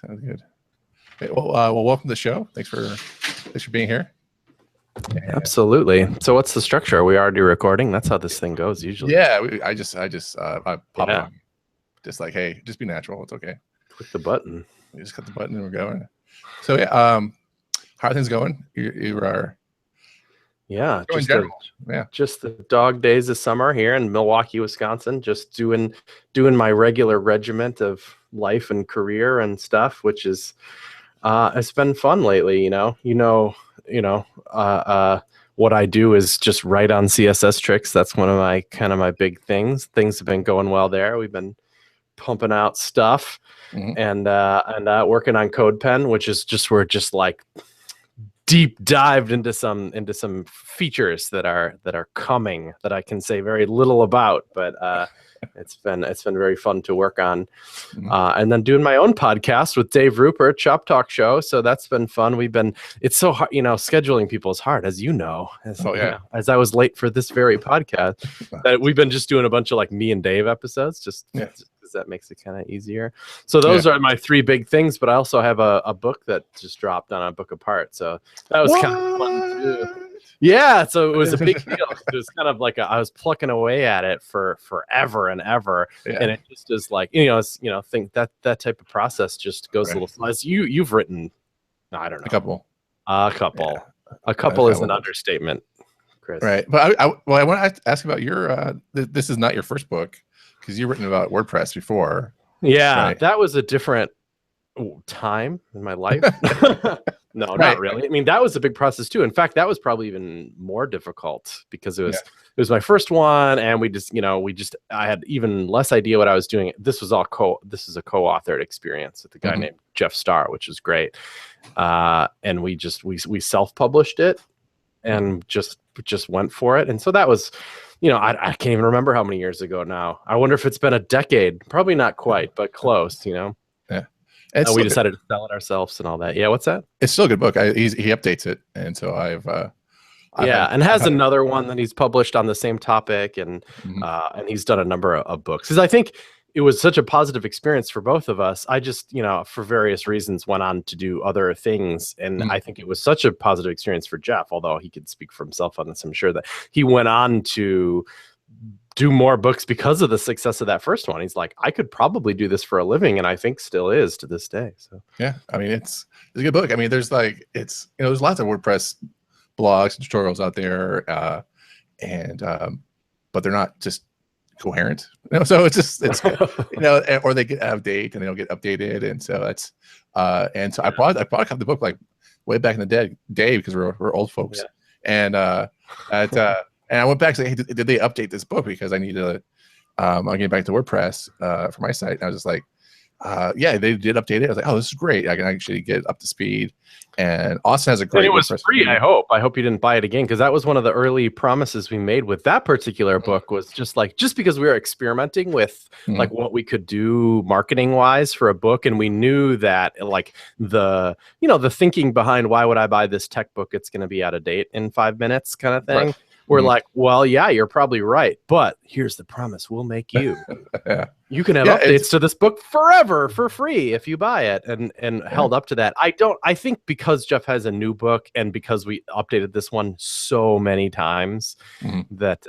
Sounds good. Okay, well, welcome to the show. Thanks for being here. Absolutely. So what's the structure? Are we already recording? That's how this thing goes usually. Yeah, I pop on. Just like, hey, just be natural. It's okay. Click the button. We just click the button and we're going. So yeah, how are things going? You are. Yeah, just the dog days of summer here in Milwaukee, Wisconsin. Just doing my regular regiment of life and career and stuff, which is it's been fun lately. What I do is just write on CSS tricks. That's one of my big things. Things have been going well there. We've been pumping out stuff and working on CodePen, which is just we're just like deep dived into some features that are coming that I can say very little about, but it's been very fun to work on. And then doing my own podcast with Dave Rupert, Shop Talk Show. So that's been fun. It's so hard, scheduling people is hard, as you know. As I was late for this very podcast, that we've been just doing a bunch of like me and Dave episodes, just that makes it kind of easier. So those are my three big things, but I also have a book that just dropped on a Book Apart. So that was kind of fun too. Yeah, so it was a big deal. It was kind of like I was plucking away at it for forever and ever, and it just is like think that type of process just goes a little slow. As you've written, I don't know, a couple is an understatement, Chris. Right, but I want to ask about your. This is not your first book, because you've written about WordPress before. Yeah, right? That was a different time in my life. No, not really. I mean, that was a big process too. In fact, that was probably even more difficult because it was my first one, and I had even less idea what I was doing. This is a co-authored experience with a guy named Jeff Starr, which is great. And we self-published it and just went for it. And so that was, I can't even remember how many years ago now. I wonder if it's been a decade. Probably not quite, but close, Yeah. We decided to sell it ourselves and all that. Yeah, what's that? It's still a good book. He updates it, and so and has another one that he's published on the same topic, and he's done a number of books. Because I think it was such a positive experience for both of us. I just, for various reasons, went on to do other things, and I think it was such a positive experience for Jeff. Although he could speak for himself on this, I'm sure that he went on to do more books because of the success of that first one. He's like, I could probably do this for a living, and I think still is to this day. So yeah, I mean, it's a good book. I mean, there's there's lots of WordPress blogs and tutorials out there, but they're not just coherent. So it's or they get out of date and they don't get updated, and so that's and so I bought a copy of the book like way back in the day because we're old folks, and and I went back to say, hey, did they update this book? Because I need to, I'm getting back to WordPress for my site. And I was just like, yeah, they did update it. I was like, oh, this is great. I can actually get up to speed. And Austin has a great. And it was WordPress free. I hope you didn't buy it again, because that was one of the early promises we made with that particular book. Was just because we were experimenting with like what we could do marketing wise for a book, and we knew that like the thinking behind why would I buy this tech book? It's going to be out of date in 5 minutes, kind of thing. Right. We're like, well, yeah, you're probably right, but here's the promise: we'll make you. You can have updates to this book forever for free if you buy it, and held up to that. I think because Jeff has a new book, and because we updated this one so many times, that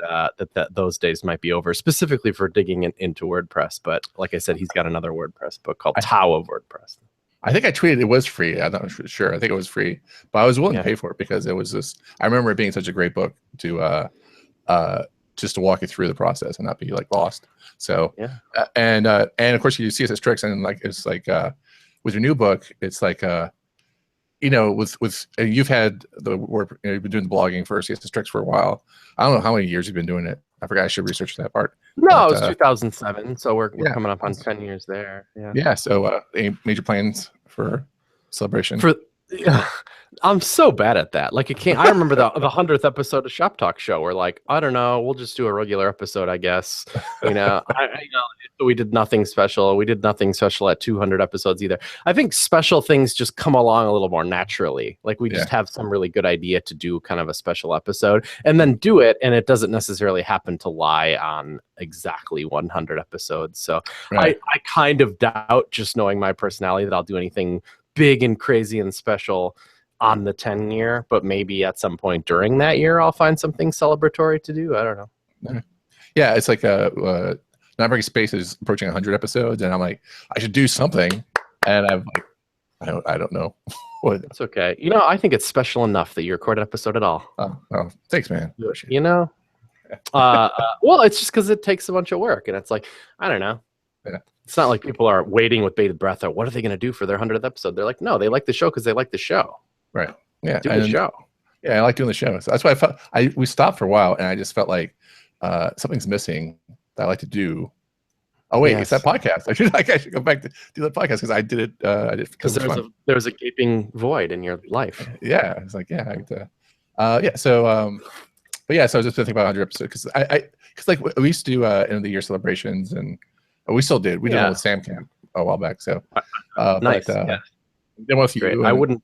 those days might be over. Specifically for digging into WordPress, but like I said, he's got another WordPress book called Tao of WordPress. I think I tweeted it was free. I'm not sure. I think it was free, but I was willing to pay for it because it was just. I remember it being such a great book to just to walk you through the process and not be like lost. So and of course you see CSS tricks, and like it's like with your new book, it's like with you've had the work, you've been doing the blogging for CSS tricks for a while. I don't know how many years you've been doing it. I forgot. I should research that part. No, it was 2007, so we're coming up on 10 years there. Yeah. So any major plans for celebration? I'm so bad at that. Like, it can't. I remember the 100th episode of Shop Talk Show where, like, I don't know, we'll just do a regular episode, I guess. You know, we did nothing special. We did nothing special at 200 episodes either. I think special things just come along a little more naturally. Like, we just have some really good idea to do kind of a special episode and then do it, and it doesn't necessarily happen to lie on exactly 100 episodes. So I kind of doubt, just knowing my personality, that I'll do anything big and crazy and special on the 10 year, but maybe at some point during that year I'll find something celebratory to do. I don't know. Yeah, it's like Not Very Space is approaching 100 episodes, and I'm like, I should do something, and I'm like, I don't know what. It's okay. You know, I think it's special enough that you record an episode at all. Oh, thanks, man. You know, well, it's just because it takes a bunch of work, and it's like, I don't know. Yeah. It's not like people are waiting with bated breath or what are they going to do for their 100th episode? They're like, no, they like the show because they like the show. Right. Yeah. Do the show. Yeah, I like doing the show. So that's why I felt we stopped for a while, and I just felt like something's missing that I like to do. Oh wait, It's that podcast. I should go back to do that podcast because I did it. I did because there's a gaping void in your life. Yeah, it's like So, but yeah, so I was just thinking about 100 episodes because like we used to do end of the year celebrations, and we still did. We did one with Sam Camp a while back. So nice. Then with you, I wouldn't.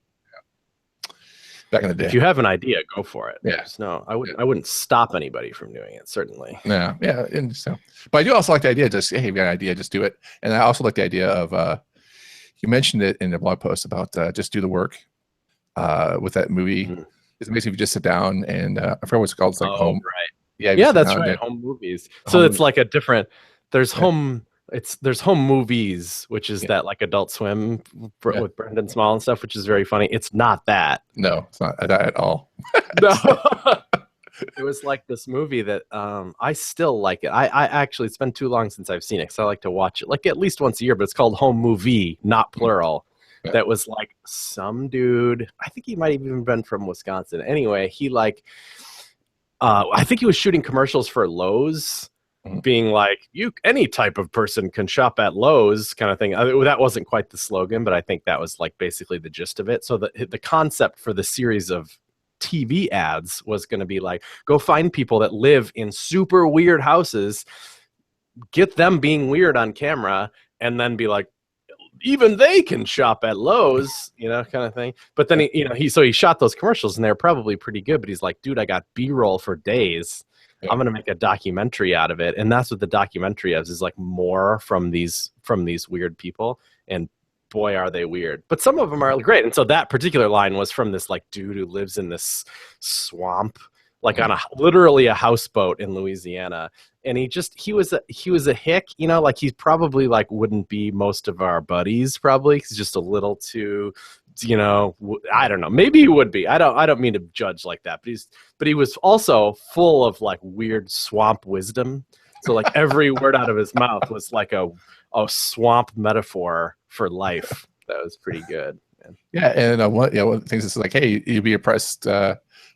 Back in the day, if you have an idea, go for it. Yeah. No, I wouldn't stop anybody from doing it. Certainly. Yeah. And so, but I do also like the idea. Just hey, you got an idea, just do it. And I also like the idea of you mentioned it in the blog post about just do the work with that movie. Mm-hmm. It's amazing if you just sit down and I forget what it's called. It's like home. Right. Yeah, that's right. Home movies. So it's like a different. There's home. There's home movies, which is that like Adult Swim with Brendan Small and stuff, which is very funny. It's not that. No, it's not that at all. No. It was like this movie that I still like it. I actually, it's been too long since I've seen it, because I like to watch it like at least once a year, but it's called Home Movie, not plural. Yeah. That was like some dude, I think he might have even been from Wisconsin. Anyway, he like, I think he was shooting commercials for Lowe's, being like, any type of person can shop at Lowe's kind of thing. That wasn't quite the slogan, but I think that was like basically the gist of it. So the concept for the series of TV ads was going to be like, go find people that live in super weird houses, get them being weird on camera, and then be like, even they can shop at Lowe's, kind of thing. But then he shot those commercials and they're probably pretty good, but he's like, dude, I got B-roll for days. I'm going to make a documentary out of it. And that's what the documentary is like more from these weird people. And boy, are they weird. But some of them are great. And so that particular line was from this like dude who lives in this swamp, like on literally a houseboat in Louisiana. And he was a hick, like he's probably like wouldn't be most of our buddies probably. He's just a little too, I don't know. Maybe he would be. I don't mean to judge like that, but he was also full of like weird swamp wisdom. So like every word out of his mouth was like a swamp metaphor for life. That was pretty good. Man. Yeah, and one of the things is like, hey, you'd be impressed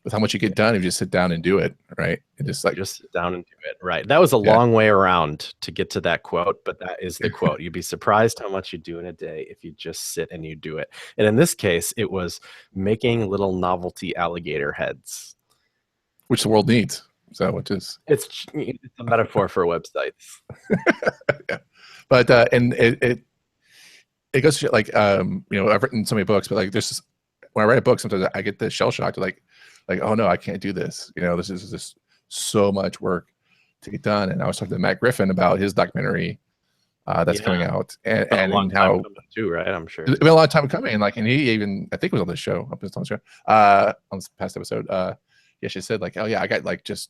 with how much you get done if you just sit down and do it, right? And just sit down and do it, right? That was a long way around to get to that quote, but that is the quote. You'd be surprised how much you do in a day if you just sit and you do it. And in this case, it was making little novelty alligator heads, which the world needs. So it's a metaphor for websites. Yeah, but and it goes to like I've written so many books, but like there's when I write a book, sometimes I get the shell shock to like oh no, I can't do this. This is just so much work to get done. And I was talking to Matt Griffin about his documentary that's coming out, and how too, right? I'm sure it's been a long time coming. And he even I think it was on the show, on this past episode. She said like, oh yeah, I got like just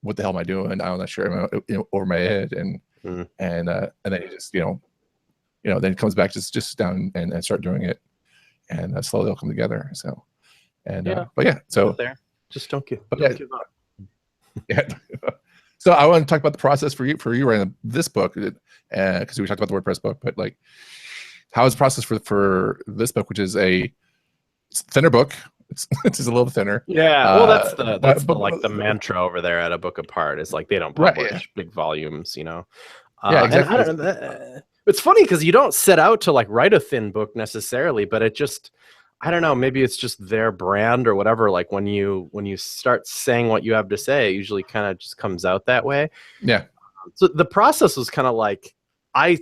what the hell am I doing? I'm not sure, over my head, and then he just then it comes back, just sit down and start doing it, and slowly it'll come together. So, but yeah, so there, just don't give up. Yeah. So I want to talk about the process for you writing this book, because we talked about the WordPress book, but like, how is the process for this book, which is a thinner book? It's just a little thinner. Yeah, well, that's the mantra over there at A Book Apart. Is like they don't publish big volumes, Yeah, exactly. And I don't know, it's funny because you don't set out to like write a thin book necessarily, but it just I don't know, maybe it's just their brand or whatever. Like when you start saying what you have to say, it usually kind of just comes out that way. Yeah. So the process was kind of like I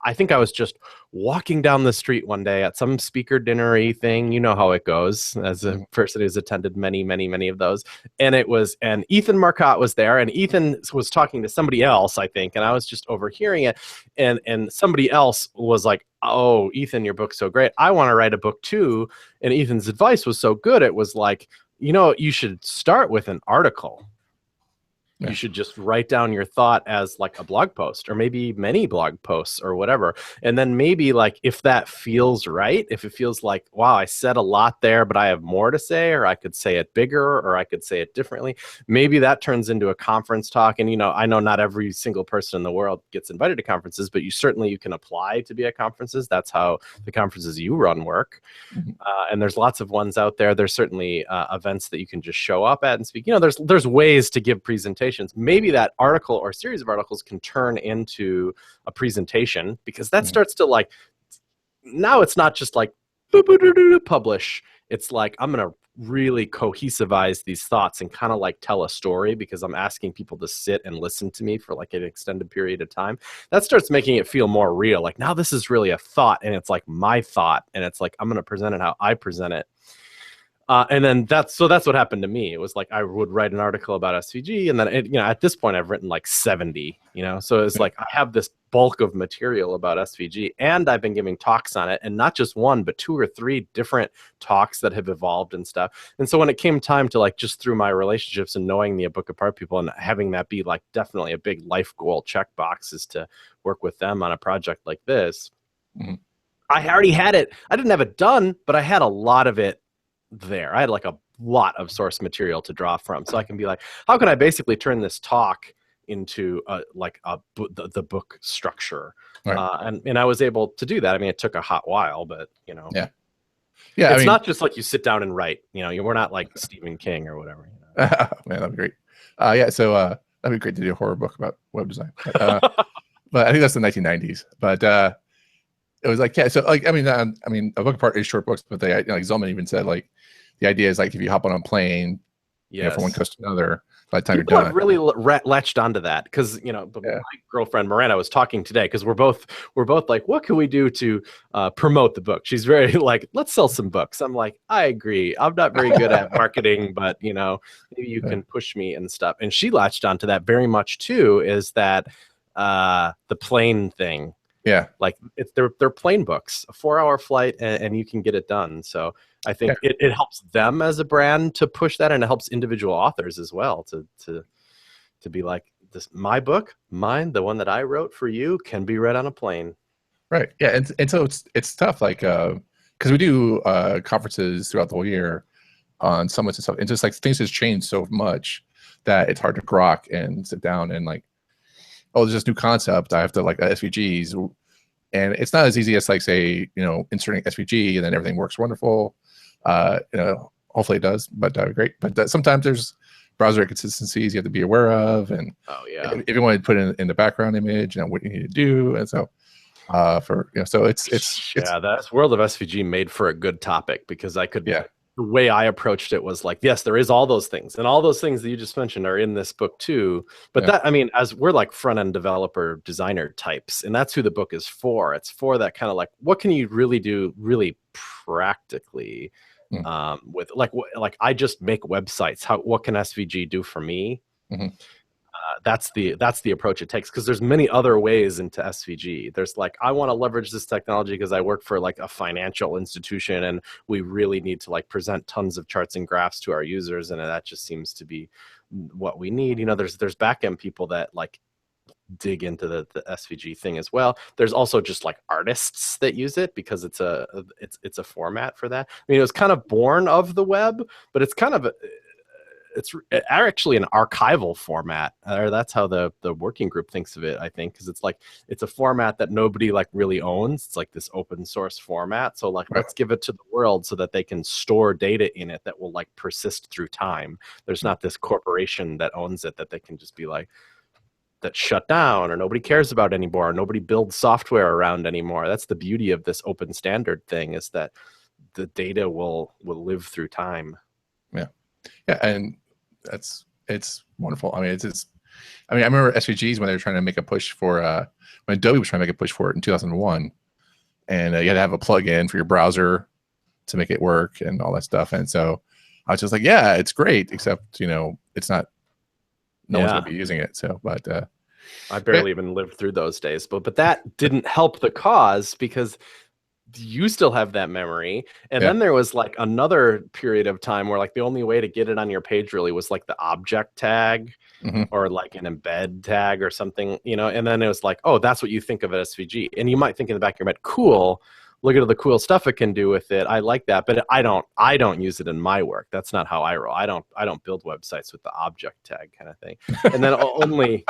I think I was just walking down the street one day at some speaker dinner-y thing. You know how it goes as a person who's attended many, many, many of those. And Ethan Marcotte was there, and Ethan was talking to somebody else, I think, and I was just overhearing it. And somebody else was like, "Oh, Ethan, your book's so great. I want to write a book too." And Ethan's advice was so good. It was like, you should start with an article. Yeah. You should just write down your thought as like a blog post, or maybe many blog posts or whatever. And then maybe like if that feels right, if it feels like, wow, I said a lot there, but I have more to say, or I could say it bigger, or I could say it differently, maybe that turns into a conference talk. And, I know not every single person in the world gets invited to conferences, but you can apply to be at conferences. That's how the conferences you run work. And there's lots of ones out there. There's certainly events that you can just show up at and speak. There's ways to give presentations. Maybe that article or series of articles can turn into a presentation, because that starts to like, now it's not just like publish. It's like, I'm going to really cohesivize these thoughts and kind of like tell a story, because I'm asking people to sit and listen to me for like an extended period of time. That starts making it feel more real. Like, now this is really a thought, and it's like my thought, and it's like, I'm going to present it how I present it. And then that's what happened to me. It was like I would write an article about SVG, and then at this point I've written like 70. So it's like I have this bulk of material about SVG, and I've been giving talks on it, and not just one, but 2 or 3 different talks that have evolved and stuff. And so when it came time to like, just through my relationships and knowing the Book Apart people and having that be like definitely a big life goal checkbox, is to work with them on a project like this. I already had it. I didn't have it done, but I had a lot of it there. I had like a lot of source material to draw from, so I can be like, how can I basically turn this talk into the book structure? Right. And I was able to do that. I mean, it took a hot while, but yeah, it's not just like you sit down and write. We're not like Stephen King or whatever. Man, that'd be great. So that'd be great to do a horror book about web design. But I think that's the 1990s. But it was like, so like, I mean, A Book Apart is short books, but they, like Zellman even said, like, the idea is like, if you hop on a plane, from one coast to another, by the time people you're done, have really latched onto that, because but my girlfriend Miranda was talking today, because we're both like, what can we do to promote the book? She's very like, let's sell some books. I'm like, I agree. I'm not very good at marketing, but maybe you can push me and stuff. And she latched onto that very much too. Is that the plane thing? Yeah, like they're plane books, a 4-hour flight, and you can get it done. So I think it helps them as a brand to push that, and it helps individual authors as well to be like, this, my book, the one that I wrote for you, can be read on a plane. Right. Yeah, and so it's tough, like because we do conferences throughout the whole year on summits and stuff, and just like things has changed so much that it's hard to grok and sit down and like, oh, there's this new concept, I have to like SVGs, and it's not as easy as like, say, inserting SVG and then everything works wonderful. Hopefully it does, but great. But sometimes there's browser inconsistencies you have to be aware of, and if you want to put in the background image, what you need to do, and so so it's that world of SVG made for a good topic, because I could the way I approached it was like, yes, there is all those things, and all those things that you just mentioned are in this book too. But that, I mean, as we're like front-end developer designer types, and that's who the book is for. It's for that kind of like, what can you really do really practically with like I just make websites. What can SVG do for me? That's the approach it takes, because there's many other ways into SVG. There's like, I want to leverage this technology because I work for like a financial institution, and we really need to like present tons of charts and graphs to our users, and that just seems to be what we need. There's back-end people that like dig into the SVG thing as well. There's also just like artists that use it because it's a format for that. I mean, it was kind of born of the web, but it's kind of it's actually an archival format, or that's how the working group thinks of it, I think, because it's like, it's a format that nobody like really owns. It's like this open source format, so like, let's give it to the world so that they can store data in it that will like persist through time. There's not this corporation that owns it that they can just be like, that shut down, or nobody cares about anymore, or nobody builds software around anymore. That's the beauty of this open standard thing, is that the data will live through time. Yeah. Yeah. And it's wonderful. I mean, I remember SVGs when they were trying to make a push for, when Adobe was trying to make a push for it in 2001, and you had to have a plug-in for your browser to make it work and all that stuff. And so I was just like, yeah, it's great, except, it's not, no one's going to be using it. So, but I barely even lived through those days, but that didn't help the cause, because you still have that memory. And then there was like another period of time where like the only way to get it on your page really was like the object tag or like an embed tag or something, and then it was like, oh, that's what you think of as SVG. And you might think in the back of your head, cool, look at all the cool stuff it can do with it. I like that, but I don't use it in my work. That's not how I roll. I don't build websites with the object tag kind of thing. And then only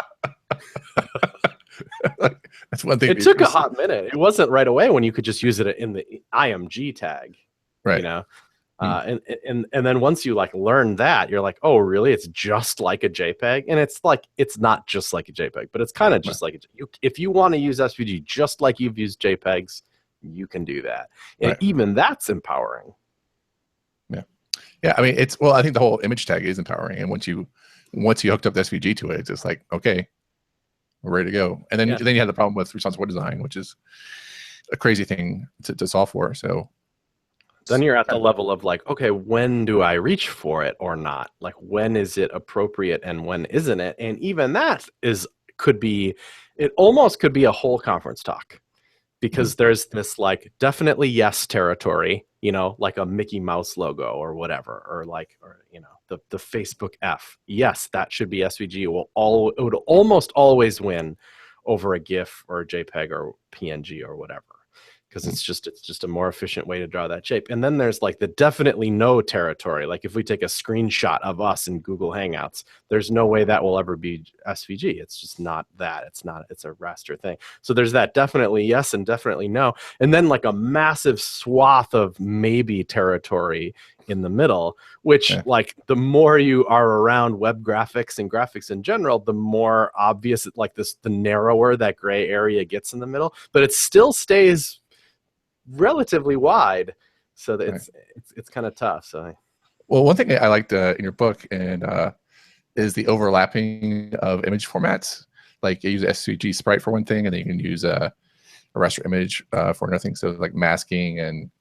that's one thing. It took a hot minute. It wasn't right away when you could just use it in the IMG tag, right? And then once you like learn that, you're like, oh, really? It's just like a JPEG, and it's like it's not just like a JPEG, but it's kind of just like if you want to use SVG just like you've used JPEGs, you can do that, and even that's empowering. Yeah. I mean, I think the whole image tag is empowering, and once you hooked up the SVG to it, it's just like, okay, we're ready to go. And then you had the problem with responsive web design, which is a crazy thing to solve for. So then you're at the level of like, okay, when do I reach for it or not? Like, when is it appropriate and when isn't it? And even that it almost could be a whole conference talk, because there's this like definitely yes territory, like a Mickey Mouse logo or whatever, or the Facebook F. Yes, that should be SVG. It would almost always win over a GIF or a JPEG or PNG or whatever, because it's just a more efficient way to draw that shape. And then there's like the definitely no territory. Like if we take a screenshot of us in Google Hangouts, there's no way that will ever be SVG. It's just not that. It's a raster thing. So there's that definitely yes and definitely no. And then like a massive swath of maybe territory in the middle, which like the more you are around web graphics and graphics in general, the more obvious the narrower that gray area gets in the middle, but it still stays relatively wide, so that it's kind of tough. So, well, one thing I liked in your book is the overlapping of image formats. Like you use SVG sprite for one thing, and then you can use a raster image for another thing. So like masking and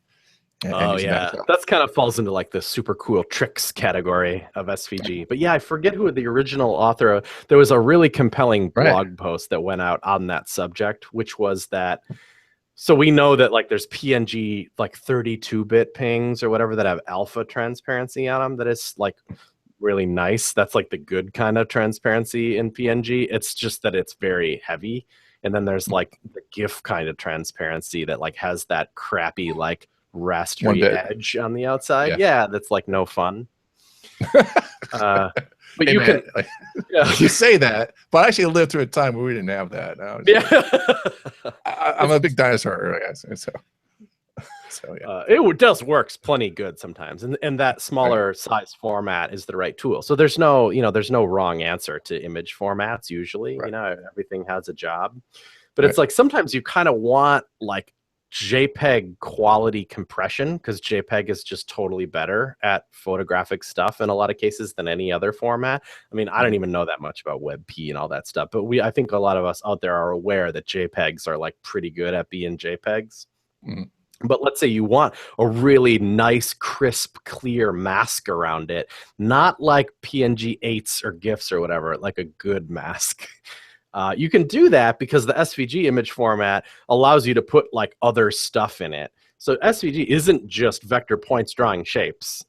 that's kind of falls into like the super cool tricks category of SVG. But yeah, I forget who the original author. There was a really compelling blog post that went out on that subject, which was that. So we know that like there's PNG like 32-bit pings or whatever that have alpha transparency on them. That is like really nice. That's like the good kind of transparency in PNG. It's just that it's very heavy. And then there's like the GIF kind of transparency that like has that crappy like rastery edge on the outside. Yeah, that's like no fun. But hey, you man, you say that, but I actually lived through a time where we didn't have that. I'm a big dinosaur, I guess. So yeah, it does works plenty good sometimes, and that smaller size format is the right tool. So there's no wrong answer to image formats usually. Everything has a job, but it's like sometimes you kind of want like JPEG quality compression, because JPEG is just totally better at photographic stuff in a lot of cases than any other format. I mean, I don't even know that much about WebP and all that stuff, but I think a lot of us out there are aware that JPEGs are like pretty good at being JPEGs. But let's say you want a really nice, crisp, clear mask around it, not like PNG 8s or GIFs or whatever, like a good mask. You can do that because the SVG image format allows you to put like other stuff in it. So SVG isn't just vector points drawing shapes.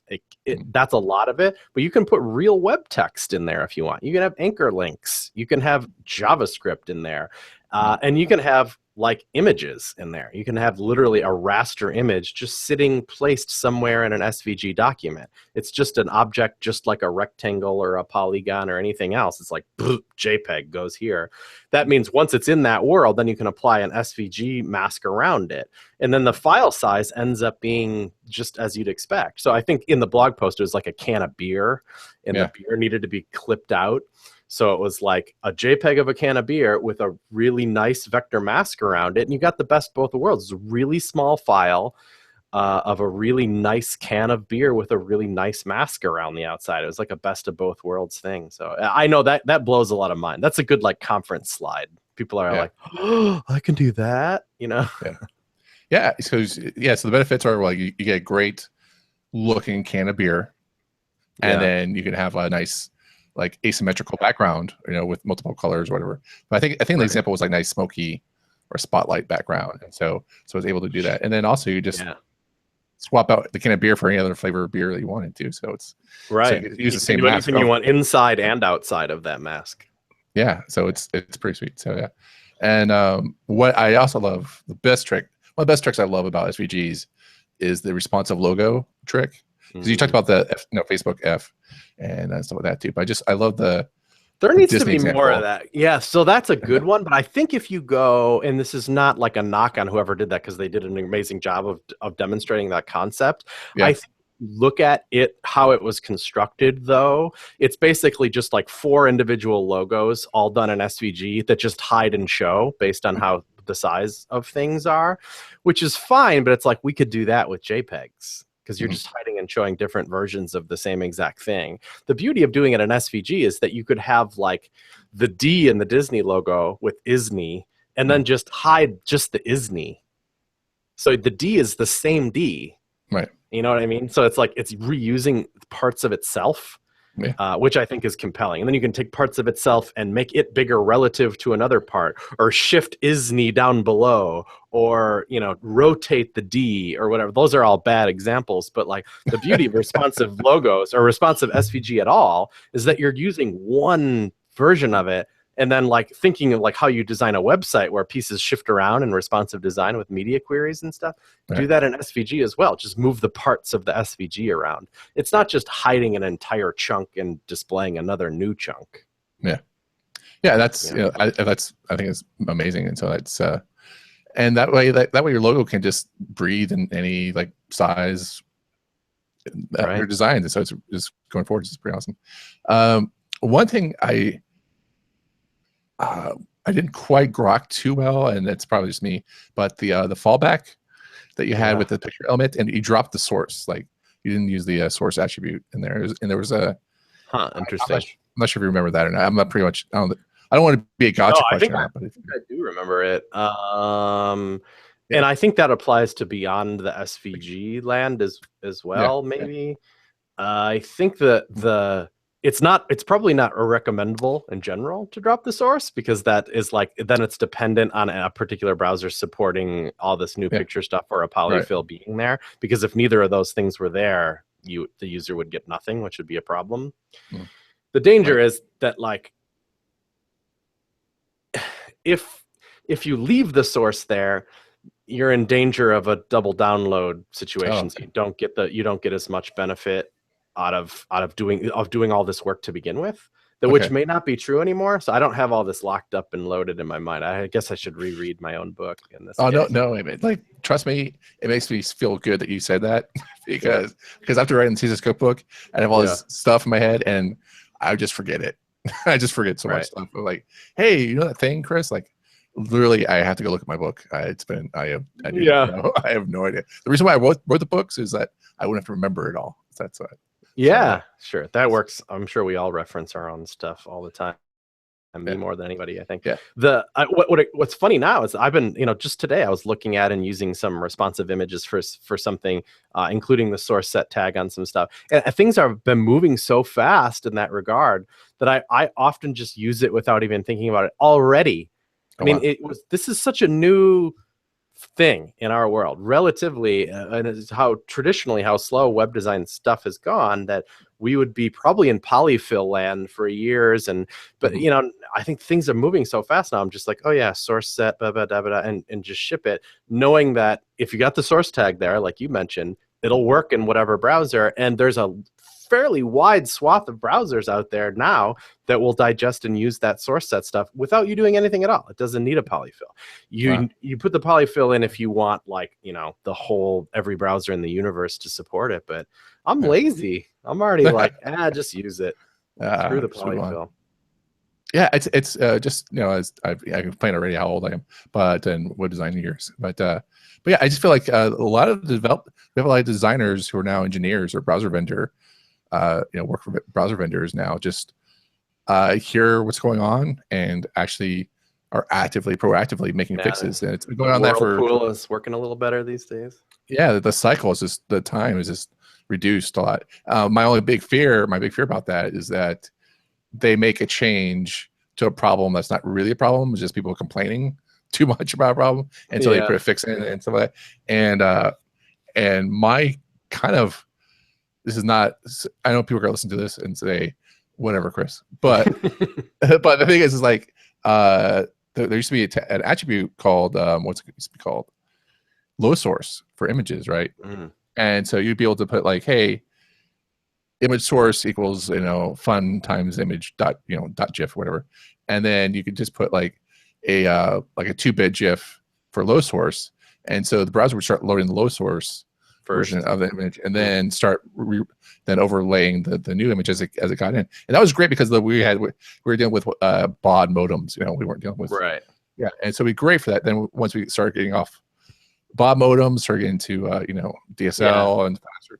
That's a lot of it, but you can put real web text in there if you want. You can have anchor links. You can have JavaScript in there. And you can have like images in there. You can have literally a raster image just sitting placed somewhere in an SVG document. It's just an object, just like a rectangle or a polygon or anything else. It's like JPEG goes here. That means once it's in that world, then you can apply an SVG mask around it. And then the file size ends up being just as you'd expect. So I think in the blog post, it was like a can of beer, and the beer needed to be clipped out. So it was like a JPEG of a can of beer with a really nice vector mask around it. And you got the best of both worlds. It's a really small file. of a really nice can of beer with a really nice mask around the outside. It was like a best of both worlds thing. So I know that blows a lot of mind. That's a good like conference slide. People are like, oh, I can do that, you know? Yeah. So so the benefits are like you get a great looking can of beer, and then you can have a nice like asymmetrical background, you know, with multiple colors or whatever. But I think the example was like nice smoky or spotlight background, and so I was able to do that. And then also you just swap out the can of beer for any other flavor of beer that you wanted to. So it's so you use the same do mask. Anything you want inside and outside of that mask. Yeah, so it's pretty sweet. So and what I also love, one of the best tricks I love about SVGs is the responsive logo trick. Because you talked about the Facebook F and stuff like that too. But I love there needs to be more of that. Yeah, so that's a good one. But I think if you go, and this is not like a knock on whoever did that, because they did an amazing job of demonstrating that concept. I think look at it, how it was constructed, though. It's basically just like 4 individual logos all done in SVG that just hide and show based on how the size of things are, which is fine. But it's like we could do that with JPEGs, because you're just hiding and showing different versions of the same exact thing. The beauty of doing it in SVG is that you could have like the D in the Disney logo with ISNY, and then just hide just the ISNY. So the D is the same D. Right. You know what I mean? So it's like it's reusing parts of itself, which I think is compelling. And then you can take parts of itself and make it bigger relative to another part, or shift ISNY down below, or, you know, rotate the D or whatever. Those are all bad examples. But like the beauty of responsive logos or responsive SVG at all is that you're using one version of it, and then like thinking of like how you design a website where pieces shift around in responsive design with media queries and stuff. Do that in SVG as well. Just move the parts of the SVG around. It's not just hiding an entire chunk and displaying another new chunk. Yeah, that's I think it's amazing. And so that's and that way your logo can just breathe in any like size that your designs. And so it's just going forward. It's pretty awesome. One thing I didn't quite grok too well, and that's probably just me, but the fallback that you had with the picture element, and you dropped the source, like you didn't use the source attribute in there. And there was a interesting. I'm not sure if you remember that or not. I'm not pretty much. I don't want to be a gotcha question. I think I do remember it. And I think that applies to beyond the SVG land as well. Maybe I think it's probably not recommendable in general to drop the source, because that is like, then it's dependent on a particular browser supporting all this new picture stuff or a polyfill being there. Because if neither of those things were there, the user would get nothing, which would be a problem. The danger is that like, if you leave the source there, you're in danger of a double download situation. So you don't get as much benefit out of doing all this work to begin with, which may not be true anymore. So I don't have all this locked up and loaded in my mind. I guess I should reread my own book in this. No, like trust me, it makes me feel good that you said that because after writing the thesis cookbook, I have all this stuff in my head and I just forget it. I just forget so much stuff. I'm like, hey, you know that thing, Chris? Like, literally, I have to go look at my book. I have no idea. The reason why I wrote the books is that I wouldn't have to remember it all. That's why. Yeah, sure. That works. I'm sure we all reference our own stuff all the time. Me more than anybody, I think. What's funny now is I've been, just today I was looking at and using some responsive images for something, including the source set tag on some stuff. And things have been moving so fast in that regard that I often just use it without even thinking about it already. This is such a new thing in our world, relatively, and it's how slow web design stuff has gone, that we would be probably in polyfill land for years. But I think things are moving so fast now. I'm just like, oh yeah, source set, blah, blah, blah, blah, and just ship it, knowing that if you got the source tag there, like you mentioned, it'll work in whatever browser. And there's a fairly wide swath of browsers out there now that will digest and use that source set stuff without you doing anything at all. It doesn't need a polyfill. You put the polyfill in if you want, like, every browser in the universe to support it. But I'm lazy. I'm already like, just use it. Screw the polyfill. Yeah, it's just as I've explained already how old I am, but and web design years, but yeah, I just feel like a lot of we have a lot of designers who are now engineers or browser vendor, work for browser vendors now. Just hear what's going on and actually are proactively making fixes, and it's been going on that for Whirlpool is working a little better these days. yeah. The cycle is just the time is just reduced a lot. My big fear about that is that they make a change to a problem that's not really a problem. It's just people complaining too much about a problem until they put a fix in and stuff like that. And my kind of this is not. I know people are gonna listen to this and say, "Whatever, Chris," but but the thing is like there used to be an attribute called what's it used to be called low source for images, right? And so you'd be able to put like, hey, image source equals fun times image dot dot gif or whatever, and then you could just put like a 2-bit gif for low source, and so the browser would start loading the low source version of the image, and then start then overlaying the new image as it got in, and that was great because we were dealing with baud modems, we weren't dealing with and so it'd be great for that. Then once we started getting off baud modems, started getting to DSL and faster.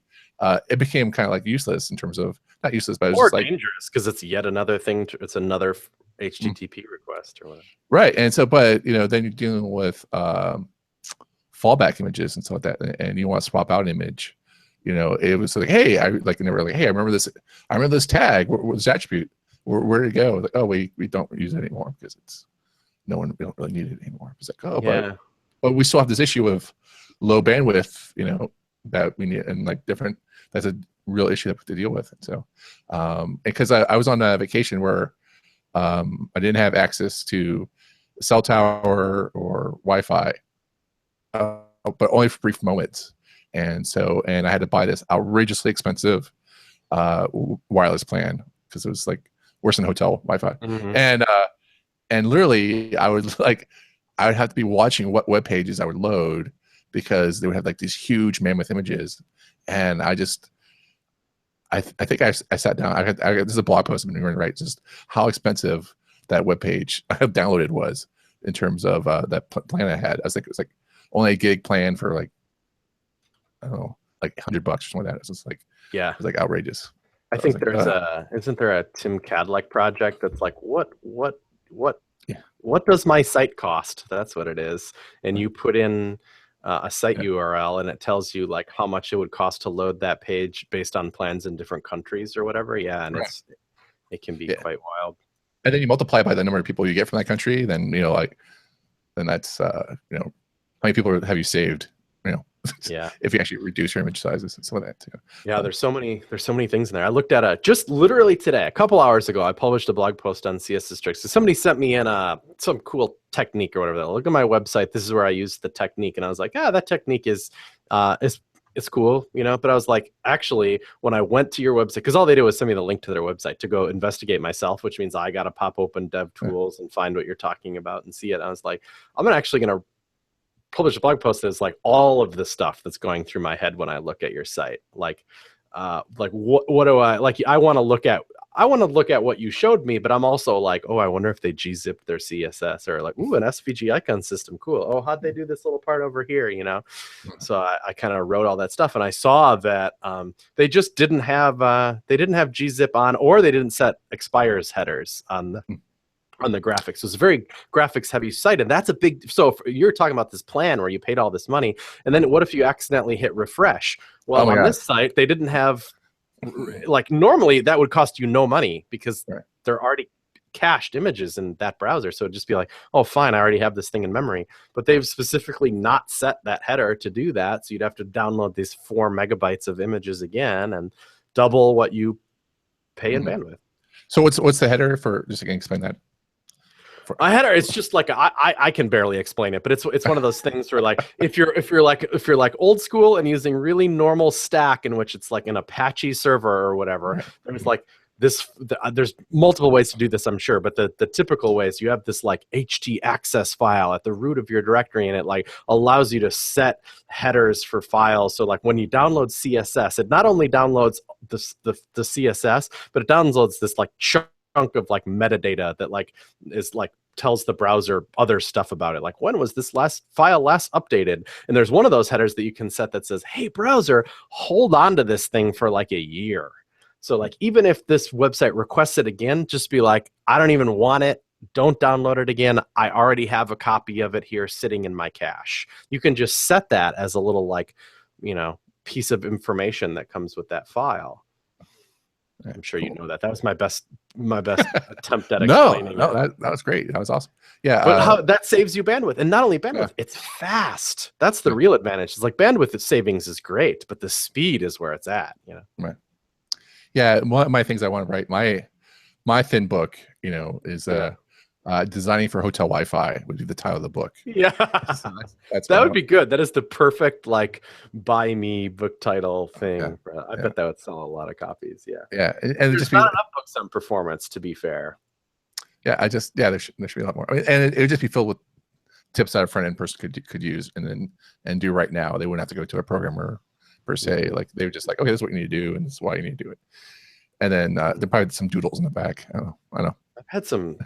It became kind of like useless in terms of not useless, but it was just dangerous because it's yet another thing. It's another HTTP request or whatever. Right, and so, but then you're dealing with fallback images and stuff like that, and you want to swap out an image. It was like, hey, I remember this. I remember this tag. What's this attribute? Where did it go? Like, oh, we don't use it anymore because we don't really need it anymore. It's like, oh, but we still have this issue of low bandwidth. That we need, and like different. That's a real issue that we have to deal with. And so, because I was on a vacation where I didn't have access to cell tower or Wi-Fi, but only for brief moments. And so, and I had to buy this outrageously expensive wireless plan because it was like worse than hotel Wi-Fi. And literally, I would have to be watching what web pages I would load because they would have like these huge mammoth images, and I think I sat down. I got this is a blog post I've been right, just how expensive that web page I have downloaded was in terms of that plan I had. I was like, it was like only a gig plan for like, I don't know, like $100 or something like that. It was just like, it was like outrageous. I think there's isn't there a Tim Cadillac project that's like what does my site cost? That's what it is, and you put in a site URL and it tells you like how much it would cost to load that page based on plans in different countries or whatever. And it can be quite wild. And then you multiply by the number of people you get from that country, then then that's how many people have you saved? If you actually reduce your image sizes and some of that too. There's so many things in there. I looked at just literally today, a couple hours ago, I published a blog post on CSS tricks. So somebody sent me in some cool technique or whatever. Look at my website. This is where I used the technique, and I was like, that technique is it's cool, But I was like, actually, when I went to your website, because all they did was send me the link to their website to go investigate myself, which means I got to pop open DevTools and find what you're talking about and see it. And I was like, I'm actually going to publish a blog post that's like all of the stuff that's going through my head when I look at your site. Like what do I like? I want to look at what you showed me, but I'm also like, I wonder if they gzipped their CSS, or like, an SVG icon system, cool. How'd they do this little part over here? So I kind of wrote all that stuff, and I saw that they just didn't have gzip on, or they didn't set expires headers on the graphics. So it's a very graphics heavy site, and that's a big. So you're talking about this plan where you paid all this money, and then what if you accidentally hit refresh? Well, on this site they didn't have, like, normally that would cost you no money because they're already cached images in that browser. So it'd just be like, oh, fine, I already have this thing in memory. But they've specifically not set that header to do that. So you'd have to download these 4 megabytes of images again and double what you pay in bandwidth. So what's the header for? Just again, explain that. A header, it's just like I can barely explain it, but it's one of those things where, like, if you're like old school and using really normal stack in which it's like an Apache server or whatever, there's like there's multiple ways to do this, I'm sure, but the typical ways, you have this like HT access file at the root of your directory, and it like allows you to set headers for files. So like when you download CSS, it not only downloads the CSS, but it downloads this like chunk chunk of like metadata that like is like tells the browser other stuff about it. Like, when was this file last updated? And there's one of those headers that you can set that says, hey, browser, hold on to this thing for like a year. So like, even if this website requests it again, just be like, I don't even want it. Don't download it again. I already have a copy of it here sitting in my cache. You can just set that as a little like, piece of information that comes with that file. I'm sure you know that. That was my best attempt at explaining. No, that was great. That was awesome. Yeah, but how that saves you bandwidth, and not only bandwidth, it's fast. That's the real advantage. It's like bandwidth savings is great, but the speed is where it's at. Right. Yeah, one of my things I want to write, my thin book, is designing for hotel Wi-Fi would be the title of the book. Yeah, that's that would be good. That is the perfect like buy me book title thing. Yeah. I bet that would sell a lot of copies. Yeah, yeah, and there's not enough books on performance, to be fair. Yeah, there should be a lot more. I mean, and it would just be filled with tips that a front end person could use and do right now. They wouldn't have to go to a programmer per se. Like they would just like, okay, this is what you need to do, and this is why you need to do it. And then there probably some doodles in the back. I know. I've had some,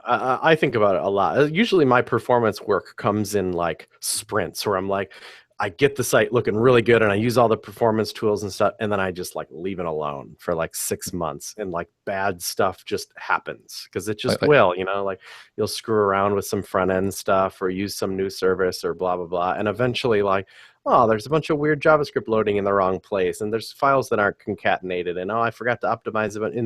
I think about it a lot. Usually my performance work comes in like sprints where I'm like, I get the site looking really good and I use all the performance tools and stuff. And then I just like leave it alone for like 6 months and like bad stuff just happens because it just will, like you'll screw around with some front end stuff or use some new service or blah, blah, blah. And eventually like, oh, there's a bunch of weird JavaScript loading in the wrong place, and there's files that aren't concatenated, and I forgot to optimize it. And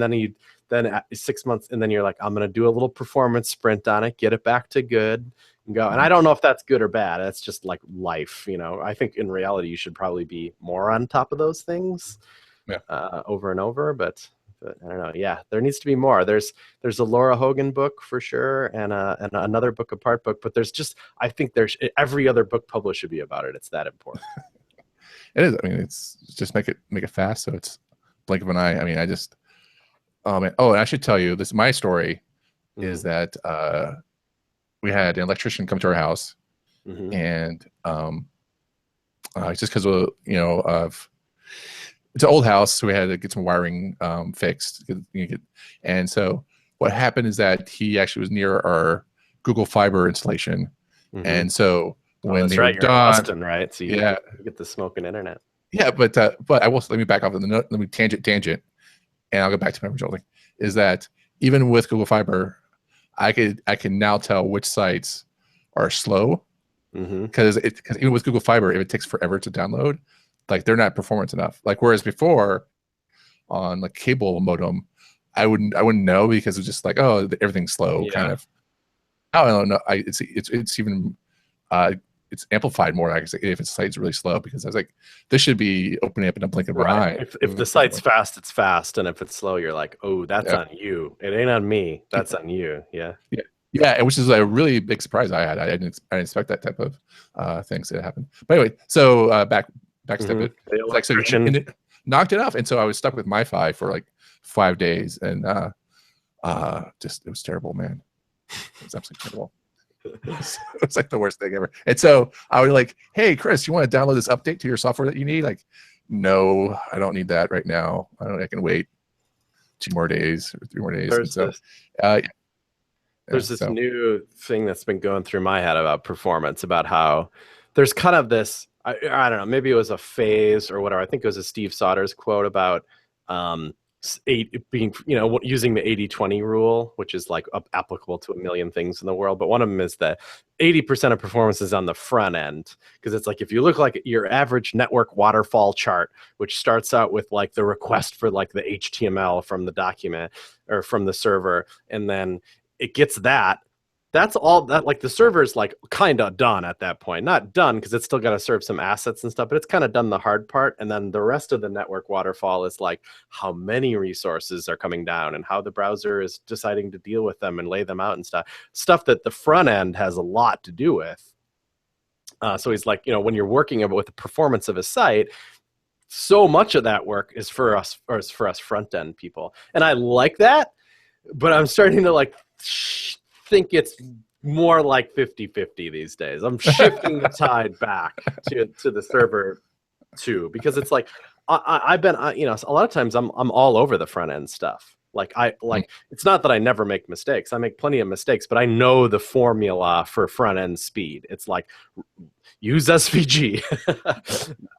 then at 6 months, and then you're like, I'm gonna do a little performance sprint on it, get it back to good, and go. And I don't know if that's good or bad. That's just like life, I think in reality you should probably be more on top of those things, over and over. But I don't know. Yeah, there needs to be more. There's a Laura Hogan book for sure, and another book apart book. But I think there's every other book published should be about it. It's that important. It is. I mean, it's just make it fast, so it's blink of an eye. I mean, oh man. Oh, and I should tell you this. My story is that we had an electrician come to our house, and just because of it's an old house, so we had to get some wiring fixed. And so what happened is that he actually was near our Google Fiber installation, and so when they were done, in Boston, right? So you get the smoking internet. Yeah, but I will let me back off. Let me tangent, and I'll go back to my original thing. Is that even with Google Fiber, I can now tell which sites are slow because even with Google Fiber, if it takes forever to download, like they're not performance enough. Like whereas before on like cable modem, I wouldn't know because it's just like, oh, everything's slow kind of. I don't know. It's even it's amplified more. Like if its site's really slow because I was like, this should be opening up in a blink of an eye. If the site's fast, it's fast, and if it's slow, you're like, oh, that's on you. It ain't on me. That's on you. Yeah. Yeah, which is a really big surprise I had. I didn't expect that type of things to happen. But anyway, so backstep it. Like so, and it knocked it off, and so I was stuck with MiFi for like 5 days, and it was terrible, man. It was absolutely terrible. It was like the worst thing ever. And so I was like, "Hey, Chris, you want to download this update to your software that you need?" Like, no, I don't need that right now. I can wait 2 more days or 3 more days. There's this new thing that's been going through my head about performance, about how there's kind of this, I don't know, maybe it was a phase or whatever. I think it was a Steve Sodders quote about using the 80-20 rule, which is like applicable to a million things in the world. But one of them is that 80% of performance is on the front end, because it's like if you look like your average network waterfall chart, which starts out with like the request for like the HTML from the document or from the server, and then it gets that's all that, like the server's like kind of done at that point. Not done because it's still got to serve some assets and stuff, but it's kind of done the hard part. And then the rest of the network waterfall is like how many resources are coming down and how the browser is deciding to deal with them and lay them out and stuff that the front end has a lot to do with. So he's like, when you're working with the performance of a site, so much of that work is for us front end people. And I like that, but I'm starting to like think it's more like 50-50 these days. I'm shifting the tide back to the server too, because it's like I've been a lot of times I'm all over the front end stuff. It's not that I never make mistakes. I make plenty of mistakes, but I know the formula for front end speed. It's like use SVG.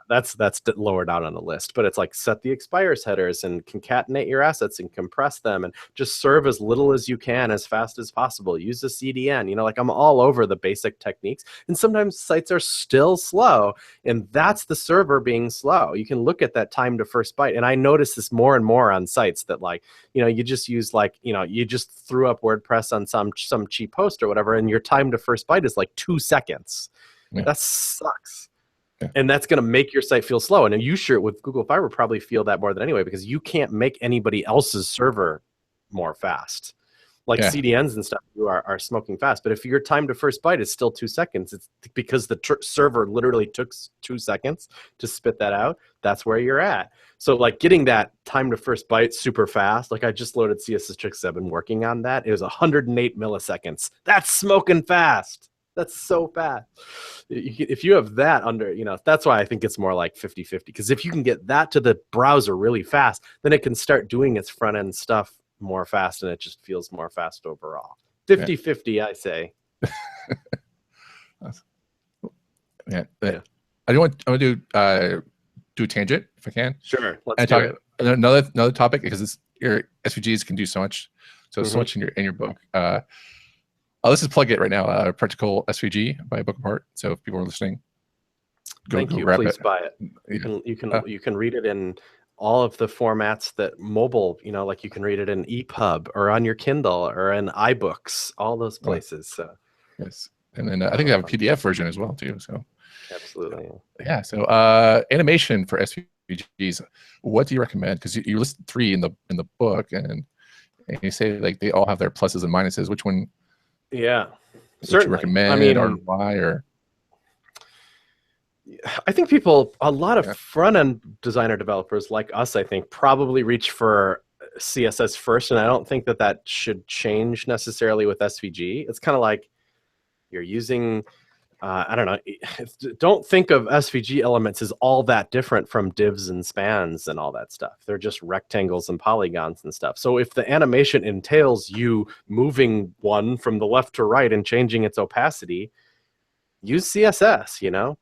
That's lower down on the list, but it's like set the expires headers and concatenate your assets and compress them and just serve as little as you can as fast as possible. Use the CDN. You know, like I'm all over the basic techniques, and sometimes sites are still slow, and that's the server being slow. You can look at that time to first byte, and I notice this more and more on sites that, like, you know, you just use, like, you know, you just threw up WordPress on some cheap host or whatever, and your time to first byte is like 2 seconds. Yeah. That sucks. Yeah. And that's going to make your site feel slow. And you sure with Google Fiber probably feel that more than anyway, because you can't make anybody else's server more fast. Like CDNs and stuff are smoking fast. But if your time to first byte is still 2 seconds, it's because the server literally took 2 seconds to spit that out. That's where you're at. So like getting that time to first byte super fast, like I just loaded CSS Tricks. I've been working on that. It was 108 milliseconds. That's smoking fast. That's so fast. If you have that under, you know, that's why I think it's more like 50-50. Because if you can get that to the browser really fast, then it can start doing its front end stuff more fast, and it just feels more fast overall. 50-50, I say. Yeah. I want to do a tangent if I can. Sure. Let's talk another topic, because your SVGs can do so much. So so much in your book. Let's just plug it right now. Practical SVG by Book Apart. So if people are listening, thank you. Please buy it. You can read it in all of the formats that mobile. You know, like you can read it in EPUB or on your Kindle or in iBooks. All those places. So yes, and then I think they have a PDF version as well too. So absolutely. Yeah. So animation for SVGs. What do you recommend? Because you listed 3 in the book, and you say like they all have their pluses and minuses. Which one? Yeah, certainly. You recommend, I mean, or why? Or I think a lot of front-end designer developers like us, I think, probably reach for CSS first, and I don't think that should change necessarily with SVG. It's kind of like you're using, I don't know, don't think of SVG elements as all that different from divs and spans and all that stuff. They're just rectangles and polygons and stuff. So if the animation entails you moving one from the left to right and changing its opacity, use CSS, you know?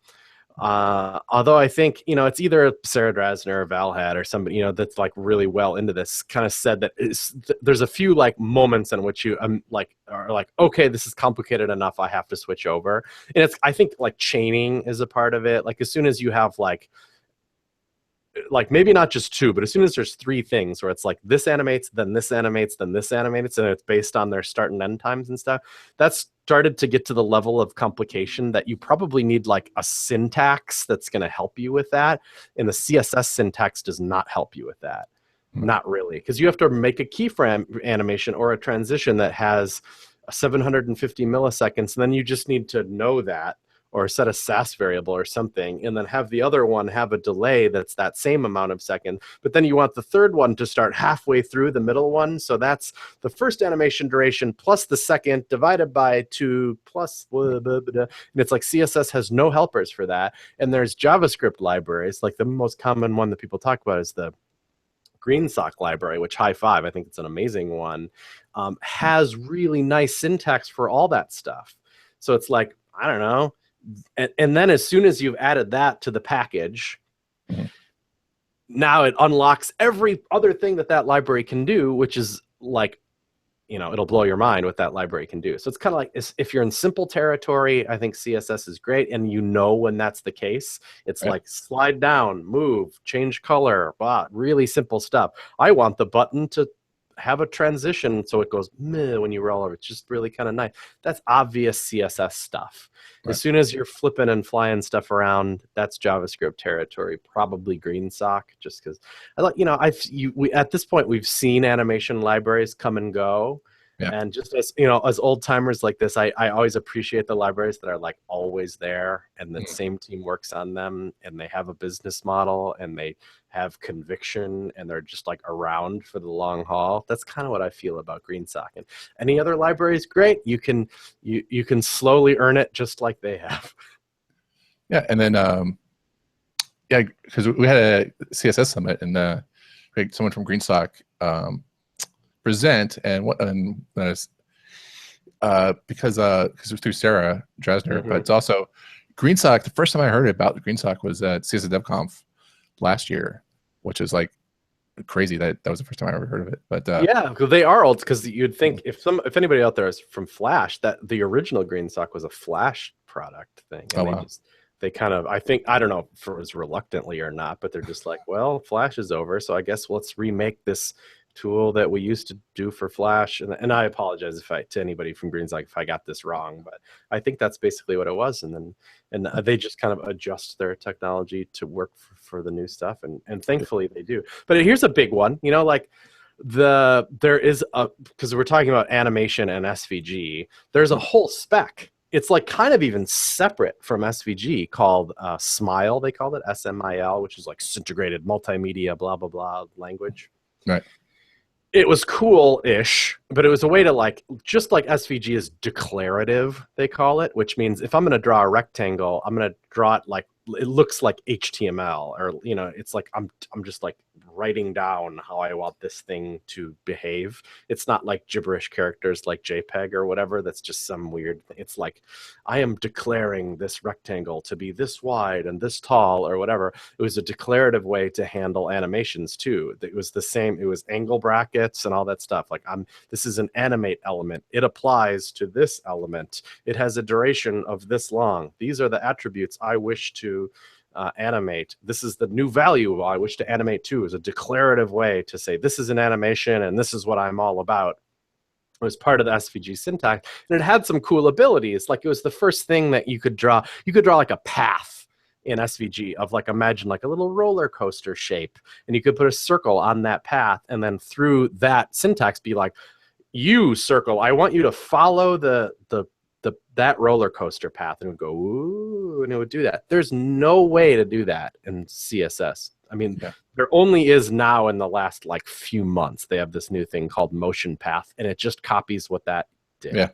Although I think, you know, it's either Sarah Drasner or Val Had or somebody, you know, that's like really well into this, kind of said that there's a few like moments in which you are like, okay, this is complicated enough, I have to switch over. And I think like chaining is a part of it. Like as soon as you have like maybe not just 2, but as soon as there's 3 things where it's like this animates, then this animates, then this animates, and it's based on their start and end times and stuff, that's started to get to the level of complication that you probably need like a syntax that's going to help you with that. And the CSS syntax does not help you with that. Not really, because you have to make a keyframe animation or a transition that has 750 milliseconds, and then you just need to know that, or set a SAS variable or something, and then have the other one have a delay that's that same amount of second. But then you want the third one to start halfway through the middle one. So that's the first animation duration plus the second divided by 2 plus blah, blah, blah, blah. And it's like CSS has no helpers for that. And there's JavaScript libraries. Like the most common one that people talk about is the GreenSock library, which high five, I think it's an amazing one, has really nice syntax for all that stuff. So it's like, I don't know. And then as soon as you've added that to the package, now it unlocks every other thing that library can do, which is like, you know, it'll blow your mind what that library can do. So it's kind of like, if you're in simple territory, I think CSS is great. And you know when that's the case, it's like slide down, move, change color, blah, really simple stuff. I want the button to have a transition so it goes meh when you roll over. It's just really kind of nice. That's obvious CSS stuff. As soon as you're flipping and flying stuff around, that's JavaScript territory, probably GreenSock, just because I like, you know, at this point we've seen animation libraries come and go. And just as, you know, as old timers like this, I always appreciate the libraries that are like always there, and the same team works on them, and they have a business model, and they have conviction, and they're just like around for the long haul. That's kind of what I feel about GreenSock. And any other library is great. You can slowly earn it just like they have. Yeah, and then because we had a CSS summit, and someone from GreenSock present, and because it was through Sarah Dresner, but it's also GreenSock. The first time I heard about GreenSock was at CSS DevConf last year, which is like crazy that was the first time I ever heard of it. But yeah, because they are old. Because you'd think if anybody out there is from Flash, that the original GreenSock was a Flash product thing. And they kind of, I think, I don't know if it was reluctantly or not, but they're just like, well, Flash is over, so I guess let's remake this tool that we used to do for Flash. And I apologize to anybody from GreenSock if I got this wrong, but I think that's basically what it was. And they just kind of adjust their technology to work for the new stuff, and thankfully they do. But here's a big one, like there is because we're talking about animation and SVG, there's a whole spec. It's like kind of even separate from SVG called SMILE. They called it SMIL, which is like integrated multimedia, blah, blah, blah language. Right. It was cool-ish, but it was a way to just like SVG is declarative, they call it, which means if I'm going to draw a rectangle, I'm going to draw it like it looks like HTML, or it's like I'm just like writing down how I want this thing to behave. It's not like gibberish characters like JPEG or whatever. That's just some weird thing. It's like I am declaring this rectangle to be this wide and this tall or whatever. It was a declarative way to handle animations too. It was the same. It was angle brackets and all that stuff. Like this is an animate element. It applies to this element. It has a duration of this long. These are the attributes I wish to animate. This is the new value I wish to animate to, is a declarative way to say this is an animation and this is what I'm all about. It was part of the SVG syntax, and it had some cool abilities. Like it was the first thing that you could draw. You could draw like a path in SVG of like, imagine like a little roller coaster shape, and you could put a circle on that path, and then through that syntax be like, you circle, I want you to follow that roller coaster path, and it would go, ooh, and it would do that. There's no way to do that in CSS. I mean, there only is now in the last like few months. They have this new thing called motion path, and it just copies what that did. Yeah.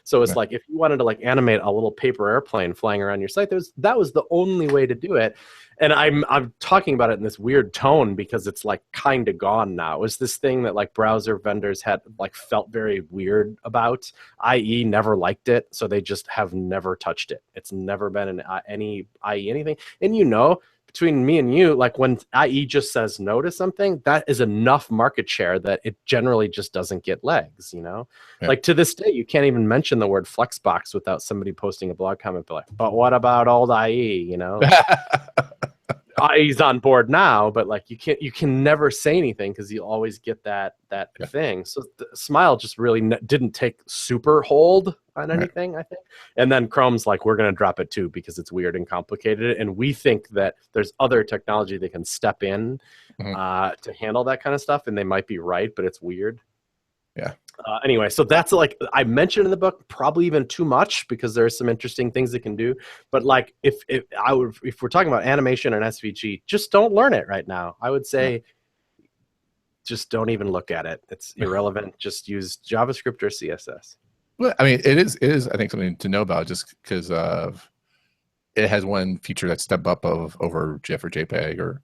So it's like if you wanted to like animate a little paper airplane flying around your site, that was the only way to do it. And I'm talking about it in this weird tone because it's like kind of gone now. It was this thing that like browser vendors had like felt very weird about. IE never liked it, so they just have never touched it. It's never been any IE anything. And between me and you, like when IE just says no to something, that is enough market share that it generally just doesn't get legs, Like to this day, you can't even mention the word Flexbox without somebody posting a blog comment, but what about old IE, IE's on board now, but like you can never say anything because you always get that thing. So the SMILE just really didn't take super hold on anything, I think. And then Chrome's like, we're going to drop it too because it's weird and complicated, and we think that there's other technology that can step in to handle that kind of stuff, and they might be right, but it's weird. Yeah. Anyway, so that's like I mentioned in the book, probably even too much because there are some interesting things it can do. But like if we're talking about animation and SVG, just don't learn it right now. I would say just don't even look at it. It's irrelevant. Just use JavaScript or CSS. Well, I mean, it is I think something to know about just because it has one feature that's step up over GIF or JPEG or.